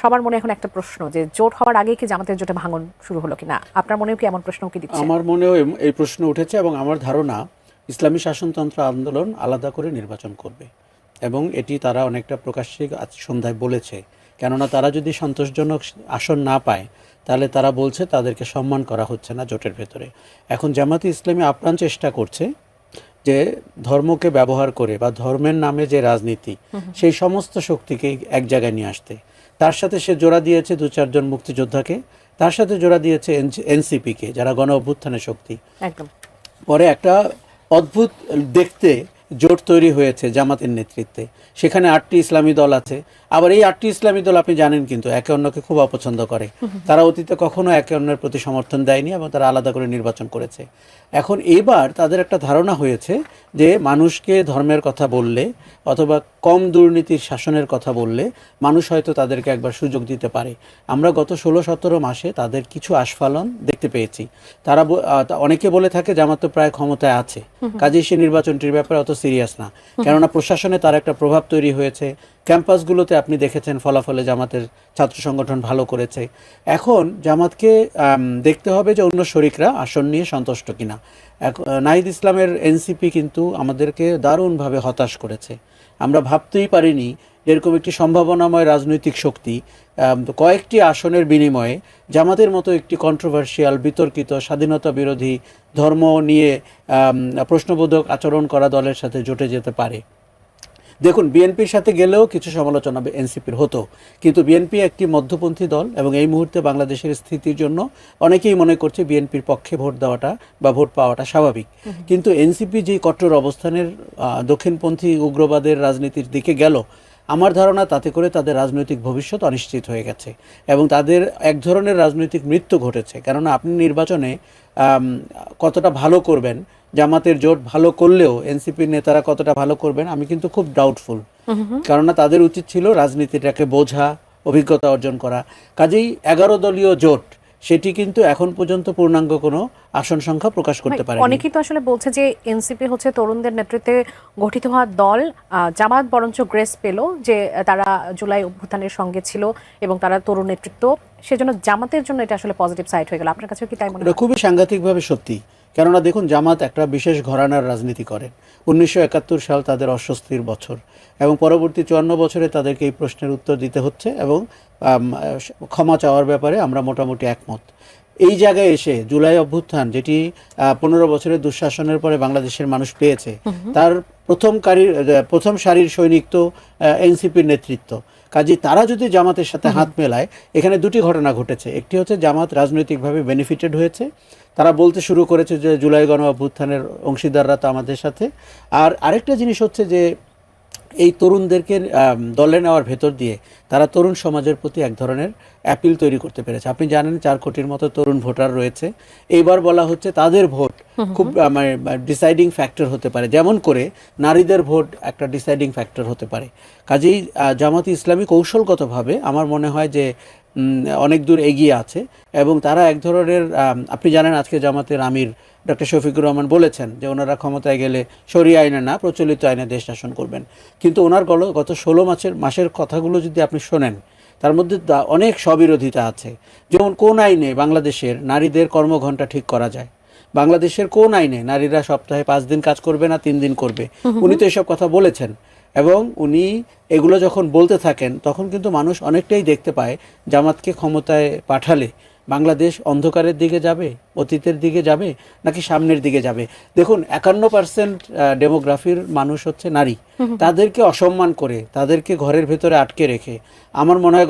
সবার মনে এখন একটা প্রশ্ন যে জোট হওয়ার আগে কি জামাতের জোটে ভাঙন শুরু হলো কিনা, আপনার মনেও কি এমন প্রশ্ন কি দিচ্ছে? আমার মনেও এই প্রশ্ন উঠেছে এবং আমার ধারণা ইসলামী শাসনতন্ত্র আন্দোলন আলাদা করে নির্বাচন করবে এবং এটি তারা অনেকটা প্রকাশ্যে আজ সন্ধ্যায় বলেছে। কেননা তারা যদি সন্তোষজনক আসন না পায় তাহলে তারা বলছে তাদেরকে সম্মান করা হচ্ছে না জোটের ভেতরে। এখন জামাতে ইসলামী আপ্রাণ চেষ্টা করছে যে ধর্মকে ব্যবহার করে বা ধর্মের নামে যে রাজনীতি সেই সমস্ত শক্তিকে এক জায়গায় নিয়ে আসতে। তার সাথে সে জোড়া দিয়েছে দু চারজন মুক্তিযোদ্ধাকে, তার সাথে জোড়া দিয়েছে এনসিপিকে, যারা গণ অভ্যুত্থানের শক্তি। একদম। পরে একটা অদ্ভুত দেখতে জোট তৈরি হয়েছে জামাতের নেতৃত্বে। সেখানে 8টি ইসলামী দল আছে। আবার এই 8টি ইসলামী দল আপনি জানেন কিন্তু একে অন্যকে খুব অপছন্দ করে। তারা অতীতে কখনো একে অন্যের প্রতি সমর্থন দেয়নি এবং তারা আলাদা করে নির্বাচন করেছে। এখন এবার তাদের একটা ধারণা হয়েছে যে মানুষকে ধর্মের কথা বললে অথবা কম দুর্নীতির শাসনের কথা বললে মানুষ হয়তো তাদেরকে একবার সুযোগ দিতে পারে। আমরা গত 16-17 মাসে তাদের কিছু আস্ফালন দেখতে পেয়েছি। তারা অনেকে বলে থাকে জামাত তো প্রায় ক্ষমতায় আছে, কাজেই সে নির্বাচনটির ব্যাপারে অত সিরিয়াস না। কেননা প্রশাসনে তার একটা প্রভাব তৈরি হয়েছে। ক্যাম্পাসগুলোতে আপনি দেখেছেন ফলাফলে জামাতের ছাত্র সংগঠন ভালো করেছে। এখন জামাতকে দেখতে হবে যে অন্য শরিকরা আসন নিয়ে সন্তুষ্ট কিনা। নাহিদ ইসলামের এনসিপি কিন্তু আমাদেরকে দারুণভাবে হতাশ করেছে। আমরা ভাবতেই পারিনি এরকম একটি সম্ভাবনাময় রাজনৈতিক শক্তি কয়েকটি আসনের বিনিময়ে জামাতের মতো একটি কন্ট্রোভার্সিয়াল, বিতর্কিত, স্বাধীনতা বিরোধী, ধর্ম নিয়ে প্রশ্নবোধক আচরণ করা দলের সাথে জোটে যেতে পারে। দেখুন, বিএনপির সাথে গেলেও কিছু সমালোচনা এনসিপির হতো, কিন্তু বিএনপি একটি মধ্যপন্থী দল এবং এই মুহূর্তে বাংলাদেশের স্থিতির জন্য অনেকেই মনে করছে বিএনপির পক্ষে ভোট দেওয়াটা বা ভোট পাওয়াটা স্বাভাবিক। কিন্তু এনসিপি যেই কট্টর অবস্থানের দক্ষিণপন্থী উগ্রবাদের রাজনীতির দিকে গেল, আমার ধারণা তাতে করে তাদের রাজনৈতিক ভবিষ্যৎ অনিশ্চিত হয়ে গেছে এবং তাদের এক ধরনের রাজনৈতিক মৃত্যু ঘটেছে। কেননা আপনি নির্বাচনে কতটা ভালো করবেন, জামাতের জোট ভালো করলেও এনসিপির নেতারা কতটা ভালো করবেন আমি কিন্তু খুব ডাউটফুল। কেননা তাদের উচিত ছিল রাজনীতিটাকে বোঝা, অভিজ্ঞতা অর্জন করা। কাজেই 11 দলীয় জোট সেটি কিন্তু এখন পর্যন্ত পূর্ণাঙ্গ কোনো আসন সংখ্যা প্রকাশ করতে পারে। অনেকেই তো আসলে বলছে যে এনসিপি হচ্ছে তরুণদের নেতৃত্বে গঠিত হওয়া দল, জামাত বরঞ্চ গ্রেস পেল যে তারা জুলাই অভ্যুত্থানের সঙ্গে ছিল এবং তারা তরুণ নেতৃত্ব, সেজন্য জামাতের জন্য এটা আসলে পজিটিভ সাইড হয়ে গেল। আপনার কাছে কি তাই মনে হয়? এটা খুবই সাংঘাতিকভাবে সত্যি। কেননা দেখুন, জামাত একটা বিশেষ ঘরানার রাজনীতি করেন। 1971 সাল তাদের অস্বস্তির বছর এবং পরবর্তী 54 বছরে তাদেরকে এই প্রশ্নের উত্তর দিতে হচ্ছে এবং ক্ষমা চাওয়ার ব্যাপারে আমরা মোটামুটি একমত। এই জায়গায় এসে জুলাই অভ্যুত্থান, যেটি 15 বছরের দুঃশাসনের পরে বাংলাদেশের মানুষ পেয়েছে, তার প্রথম সারির সৈনিক তো এনসিপির নেতৃত্ব। কাজে তারা যদি জামাতের সাথে হাত মেলায়, এখানে দুটি ঘটনা ঘটেছে। একটি হচ্ছে জামাত রাজনৈতিকভাবে বেনিফিটেড হয়েছে, তারা বলতে শুরু করেছে যে জুলাই গণ অভ্যুত্থানের অংশীদাররা তো আমাদের সাথে। আর আরেকটা জিনিস হচ্ছে যে এই তরুণদেরকে দলে নেওয়ার ভেতর দিয়ে তারা তরুণ সমাজের প্রতি এক ধরনের অ্যাপিল তৈরি করতে পেরেছে। আপনি জানেন 4 কোটির মতো তরুণ ভোটার রয়েছে। এইবার বলা হচ্ছে তাদের ভোট খুব ডিসাইডিং ফ্যাক্টর হতে পারে, যেমন করে নারীদের ভোট একটা ডিসাইডিং ফ্যাক্টর হতে পারে। কাজেই জামাত ইসলামী কৌশলগতভাবে আমার মনে হয় যে অনেক দূর এগিয়ে আছে এবং তারা এক ধরনের, আপনি জানেন আজকে জামাতের আমির ডক্টর শফিকুর রহমান বলেছেন যে ওনারা ক্ষমতায় গেলে শরিয়া আইনে না প্রচলিত আইনে দেশ শাসন করবেন। কিন্তু ওনার গত 16 মাসের কথাগুলো যদি আপনি শোনেন, তার মধ্যে অনেক স্ববিরোধিতা আছে। যেমন কোন আইনে বাংলাদেশের নারীদের কর্মঘণ্টা ঠিক করা যায়, বাংলাদেশের কোন আইনে নারীরা সপ্তাহে 5 দিন কাজ করবে না 3 দিন করবে, উনি তো এসব কথা বলেছেন। এবং উনি এগুলো যখন বলতে থাকেন তখন কিন্তু মানুষ অনেকটাই দেখতে পায় জামাতকে ক্ষমতায় পাঠালে বাংলাদেশ অন্ধকারের দিকে যাবে, অতীতের দিকে যাবে, নাকি সামনের দিকে যাবে। দেখুন, 51% ডেমোগ্রাফির মানুষ হচ্ছে নারী। তাদেরকে অসম্মান করে, তাদেরকে ঘরের ভেতরে আটকে রেখে আমার মনে হয়